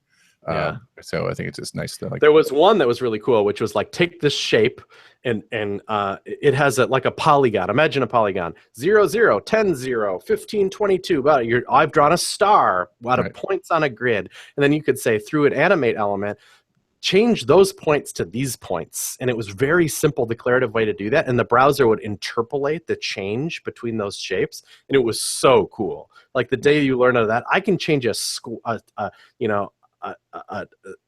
So I think it's just nice to like. There was one that was really cool, which was like take this shape and it has like a polygon. Imagine a polygon 0, 0, 10, 0, 15, 22. But I've drawn a star out of points on a grid, and then you could say through an animate element, change those points to these points, and it was very simple declarative way to do that, and the browser would interpolate the change between those shapes, and it was so cool. Like the day you learn out of that, I can change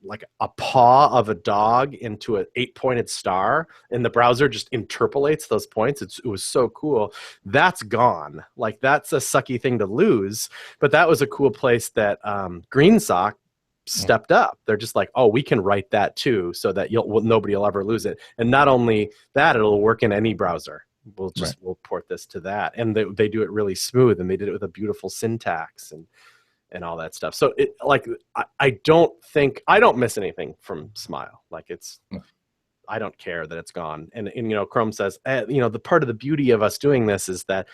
like a paw of a dog into an 8-pointed star, and the browser just interpolates those points. It was so cool. That's gone. Like that's a sucky thing to lose, but that was a cool place that GreenSock stepped up. They're just like, oh, we can write that too, so that nobody will ever lose it. And not only that, it'll work in any browser. We'll port this to that, and they do it really smooth, and they did it with a beautiful syntax and all that stuff. So I don't miss anything from SMILE. Like I don't care that it's gone. And Chrome says, the part of the beauty of us doing this is that,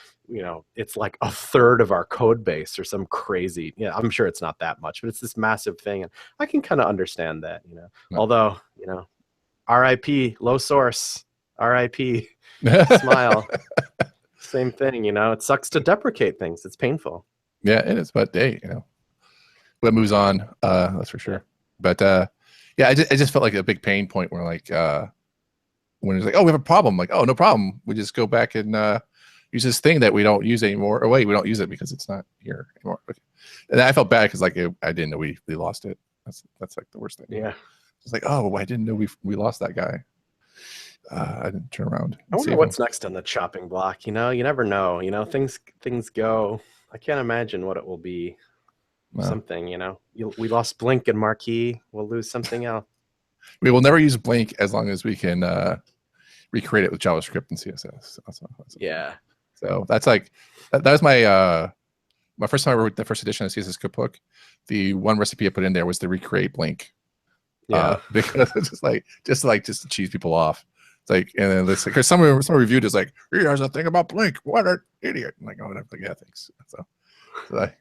it's like a third of our code base or some crazy, I'm sure it's not that much, but it's this massive thing. And I can kind of understand that, although, RIP, low source, RIP, smile. Same thing, it sucks to deprecate things. It's painful. Yeah, it is, but hey, what moves on, that's for sure. But yeah, I just felt like a big pain point where like when it's like, oh, we have a problem, like, oh, no problem, we just go back and use this thing that we don't use anymore, or wait, we don't use it because it's not here anymore. And I felt bad because like I didn't know we lost it. That's like the worst thing. Yeah, it's like, oh, I didn't know we lost that guy. I didn't turn around. I wonder what's next on the chopping block. You never know. Things go. I can't imagine what it will be. Well, something, we lost Blink and Marquee. We'll lose something else. We will never use Blink as long as we can recreate it with JavaScript and CSS. Yeah. So that's like that was my first time I wrote the first edition of CSS Cookbook. The one recipe I put in there was to recreate Blink. Yeah. Because it's just to cheese people off. It's like, and then this, because someone reviewed is like, here's a thing about Blink. What an idiot! I'm like, oh, like, yeah, thanks. So like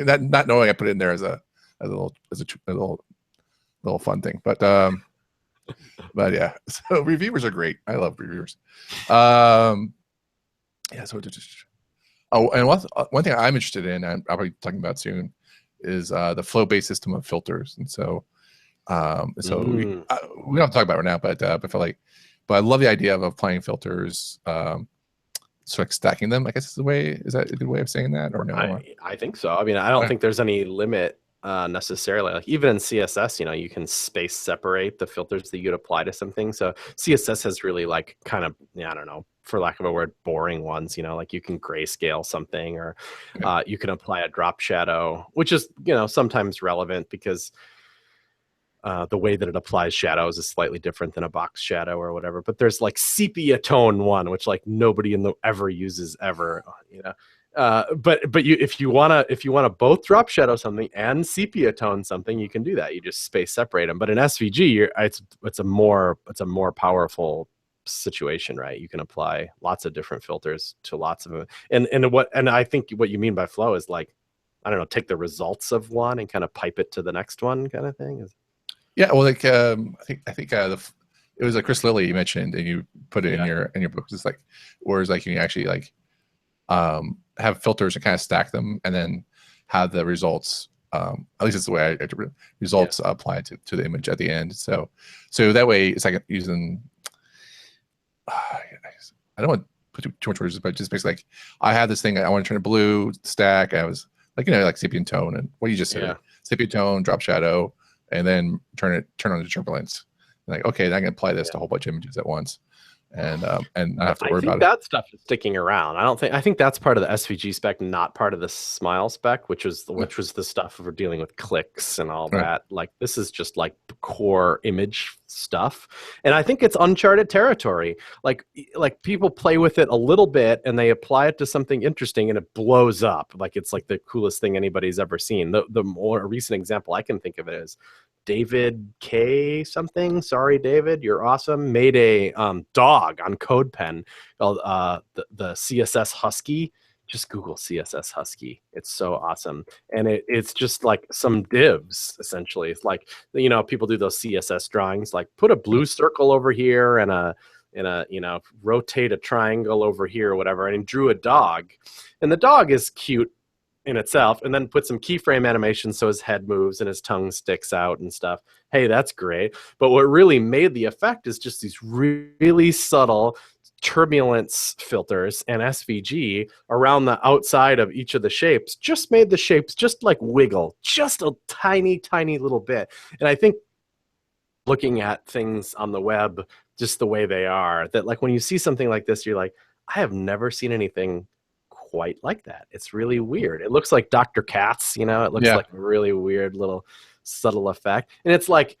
that, not knowing I put it in there as a little fun thing, but yeah. So reviewers are great. I love reviewers. Yeah. So just and one thing I'm interested in, and I'll be talking about soon, is the flow-based system of filters, and so we don't talk about it right now, but I love the idea of applying filters, sort of stacking them, I guess is that a good way of saying that, or no? I think so. I mean, I don't think there's any limit necessarily. Like even in CSS, you can space separate the filters that you'd apply to something. So CSS has really like kind of, I don't know, for lack of a word, boring ones, like you can grayscale something, or you can apply a drop shadow, which is, sometimes relevant because the way that it applies shadows is slightly different than a box shadow or whatever. But there's like sepia tone one, which like nobody ever uses ever, but if you wanna both drop shadow something and sepia tone something, you can do that. You just space separate them. But in SVG, it's a more powerful situation, right? You can apply lots of different filters to lots of them. And I think what you mean by flow is like, I don't know, take the results of one and kind of pipe it to the next one, kind of thing. Yeah, well, like I think it was like Chris Lilly you mentioned, and you put it in your book. It's like, whereas like you can actually like have filters and kind of stack them, and then have the results. At least it's the way I results apply to the image at the end. So that way it's like using. I don't want to put too much words, but just basically like I have this thing I want to turn it blue stack. I was like like sepia tone and what you just said, sepia tone, drop shadow. And then turn on the turbulence. Like, okay, then I can apply this to a whole bunch of images at once, and I have to worry about it. That stuff is sticking around. I think that's part of the SVG spec, not part of the Smile spec, which was the stuff for dealing with clicks and all that. Like this is just like core image stuff, and I think it's uncharted territory. Like people play with it a little bit and they apply it to something interesting and it blows up. Like it's like the coolest thing anybody's ever seen. The more recent example I can think of it is David K something. Sorry, David, you're awesome. Made a dog on CodePen called the CSS Husky. Just Google CSS Husky. It's so awesome. And it's just like some divs, essentially. It's like, people do those CSS drawings, like put a blue circle over here and rotate a triangle over here or whatever. And he drew a dog. And the dog is cute in itself, and then put some keyframe animation so his head moves and his tongue sticks out and stuff. Hey, that's great. But what really made the effect is just these really subtle turbulence filters and SVG around the outside of each of the shapes just made the shapes just like wiggle just a tiny little bit. And I think looking at things on the web just the way they are, that like when you see something like this, you're like, I have never seen anything quite like that. It's really weird. It looks like Dr. Katz, it looks like a really weird little subtle effect. And it's like,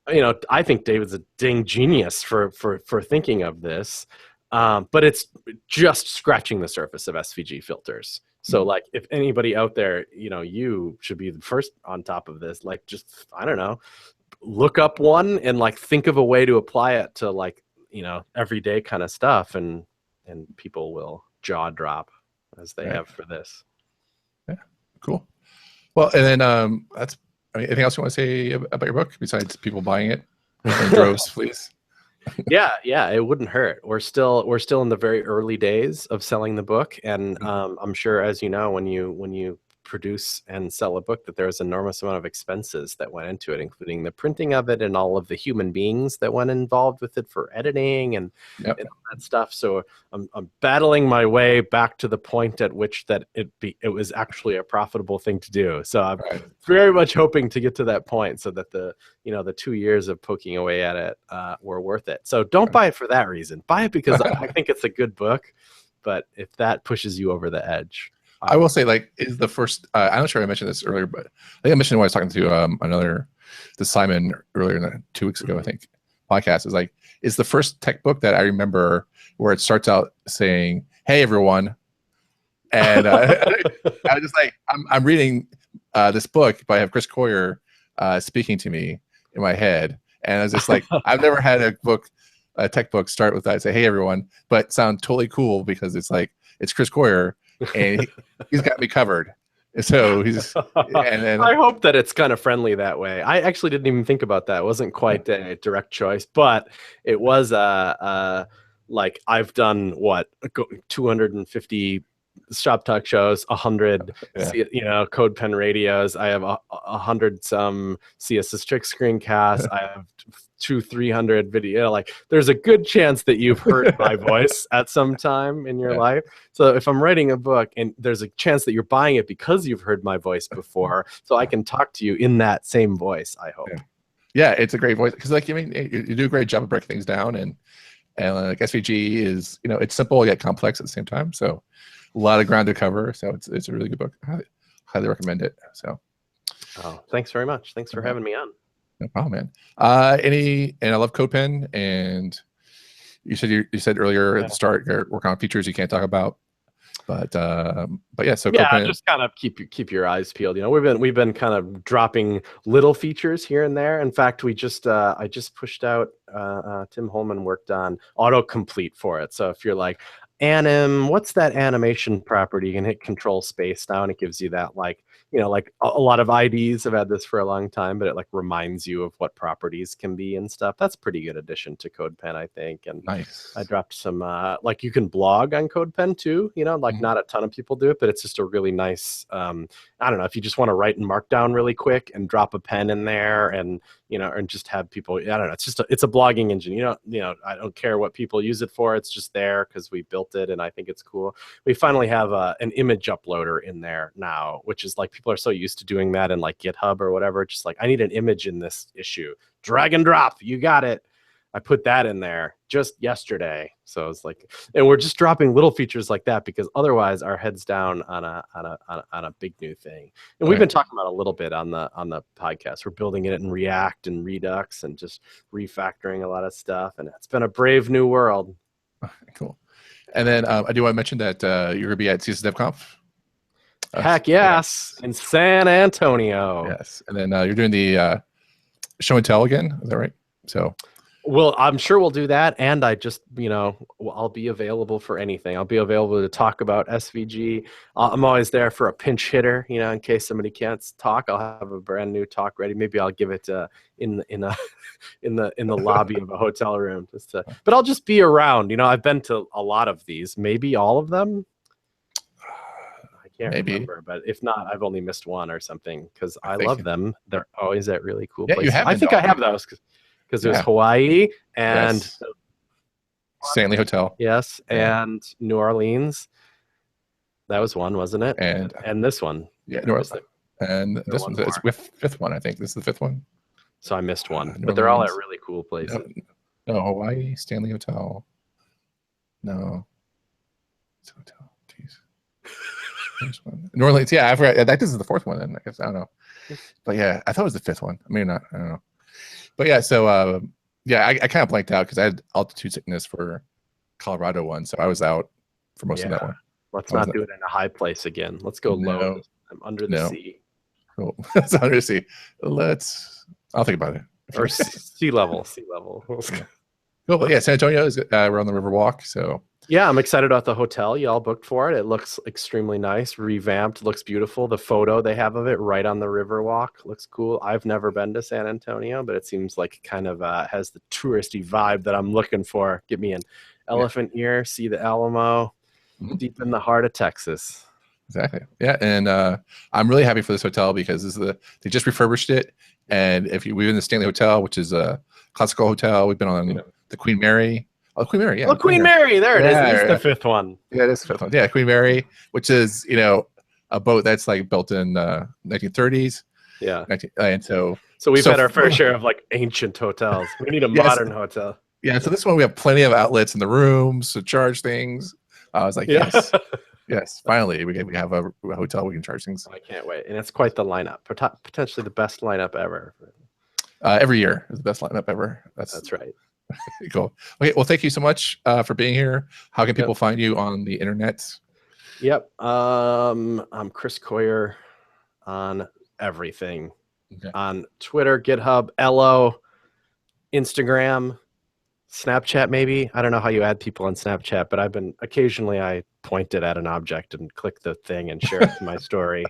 I think David's a dang genius for thinking of this. But it's just scratching the surface of SVG filters. So like if anybody out there, you should be the first on top of this, like just, I don't know, look up one and like think of a way to apply it to like, everyday kind of stuff, and people will jaw drop as they have for this. Yeah, cool. Well, and then anything else you want to say about your book besides people buying it in droves, please? Yeah, it wouldn't hurt. We're still in the very early days of selling the book, and I'm sure, as you know, when you produce and sell a book, that there's an enormous amount of expenses that went into it, including the printing of it and all of the human beings that went involved with it for editing and all that stuff. So I'm battling my way back to the point at which that it was actually a profitable thing to do. So I'm very much hoping to get to that point, so that the 2 years of poking away at it were worth it. So don't buy it for that reason. Buy it because I think it's a good book. But if that pushes you over the edge, I will say, like, is the first. I'm not sure I mentioned this earlier, but I think I mentioned when I was talking to the Simon earlier 2 weeks ago. I think podcast is like, it's the first tech book that I remember where it starts out saying, "Hey everyone," and I was just like, I'm reading this book by Chris Coyier speaking to me in my head, and I was just like, I've never had a tech book start with that, say, "Hey everyone," but sound totally cool because it's like, it's Chris Coyier. And he's got me covered. So he's, and then I hope that it's kind of friendly that way. I actually didn't even think about that. It wasn't quite a direct choice, but it was like, I've done 250 shop talk shows, 100 CodePen radios. I have 100 some CSS Trick screencasts. I have 200-300 video. Like, there's a good chance that you've heard my voice at some time in your life. So if I'm writing a book, and there's a chance that you're buying it because you've heard my voice before, so I can talk to you in that same voice, I hope. Yeah, it's a great voice, because, like, I mean, you do a great job of breaking things down, and like SVG is, it's simple yet complex at the same time. So a lot of ground to cover. So it's a really good book. I highly recommend it. So, thanks very much. Thanks for having me on. No problem, man. And I love CodePen. And you said earlier at the start, you're working on features you can't talk about. But yeah, so CodePen, just kind of keep your eyes peeled. We've been kind of dropping little features here and there. In fact, I just pushed out. Tim Holman worked on autocomplete for it. So if you're like, what's that animation property? You can hit Control Space now, and it gives you that, like a lot of IDs have had this for a long time, but it like reminds you of what properties can be and stuff. That's a pretty good addition to CodePen, I think. And nice. I dropped some like, you can blog on CodePen too. Not a ton of people do it, but it's just a really nice. I don't know, if you just want to write in Markdown really quick and drop a pen in there, and and just have people. I don't know. It's a blogging engine. I don't care what people use it for. It's just there because we built it, and I think it's cool. We finally have an image uploader in there now, which is like, people are so used to doing that in like GitHub or whatever. Just like, I need an image in this issue. Drag and drop. You got it. I put that in there just yesterday. So it's like, and we're just dropping little features like that, because otherwise our head's down on a big new thing. And we've been talking about a little bit on the podcast. We're building it in React and Redux and just refactoring a lot of stuff. And it's been a brave new world. Cool. And then I do want to mention that you're going to be at CSS DevConf. Heck yes, in San Antonio. Yes. And then you're doing the show and tell again. Is that right? So. Well, I'm sure we'll do that. And I just, I'll be available for anything. I'll be available to talk about SVG. I'm always there for a pinch hitter, in case somebody can't talk. I'll have a brand new talk ready. Maybe I'll give it in the lobby of a hotel room. But I'll just be around. I've been to a lot of these, maybe all of them. I can't remember, but if not, I've only missed one or something, because I love them. They're always at really cool places. I think I have those. Because there's Hawaii and Stanley Hotel. Yes, and New Orleans. That was one, wasn't it? And this one. Yeah, New Orleans. And this one's it's fifth one, I think. This is the fifth one. So I missed one, but they're all at really cool places. No, Hawaii, Stanley Hotel. No. It's hotel. Jeez. New Orleans. Yeah, I forgot. This is the fourth one, then. I guess. I don't know. But yeah, I thought it was the fifth one. Maybe not. I don't know. But yeah, so I kind of blanked out because I had altitude sickness for Colorado one, so I was out for most of that one. Let's not do it in a high place again. Let's go low. I'm under the sea. Cool. It's under the sea. I'll think about it. Or sea level. Sea level. Cool. Yeah, San Antonio is we're on the Riverwalk, so Yeah, I'm excited about the hotel. Y'all booked for it. It looks extremely nice, revamped, looks beautiful. The photo they have of it right on the Riverwalk looks cool. I've never been to San Antonio, but it seems like kind of has the touristy vibe that I'm looking for. Get me an elephant ear, see the Alamo, deep in the heart of Texas. Exactly. Yeah, and I'm really happy for this hotel because this is they just refurbished it, and if we've been in the Stanley Hotel, which is a classical hotel. We've been on the Queen Mary. Oh, Queen Mary, yeah. Oh, Queen Mary, there it is. Yeah, It's the fifth one. Yeah, it is the fifth one. Yeah, Queen Mary, which is a boat that's like built in 1930s. Yeah, and so we've had our fair share of like ancient hotels. We need a modern hotel. Yeah, so this one we have plenty of outlets in the rooms to charge things. I was like, yes, yes, finally we have a hotel we can charge things. I can't wait, and it's quite the lineup. Potentially the best lineup ever. Every year is the best lineup ever. That's right. Cool. Okay, well, thank you so much for being here. How can people find you on the internet? Yep. I'm Chris Coyier on everything. On Twitter, GitHub, Ello, Instagram, Snapchat, maybe. I don't know how you add people on Snapchat, but occasionally I point it at an object and click the thing and share it to my story.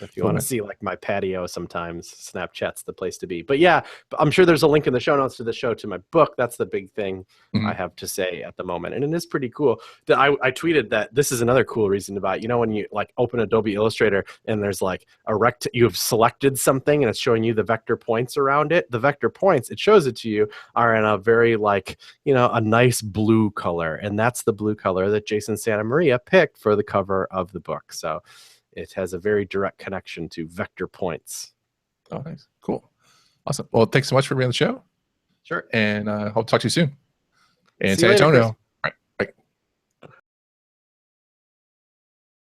If you want to see like my patio, sometimes Snapchat's the place to be. But yeah, I'm sure there's a link in the show notes to the show to my book. That's the big thing I have to say at the moment. And it is pretty cool. I tweeted that this is another cool reason to buy it. When you like open Adobe Illustrator and there's like you've selected something and it's showing you the vector points around it. The vector points, it shows it to you, are in a very a nice blue color. And that's the blue color that Jason Santa Maria picked for the cover of the book. So it has a very direct connection to vector points. Oh, nice. Cool. Awesome. Well, thanks so much for being on the show. Sure. And hope to talk to you soon. And San Antonio.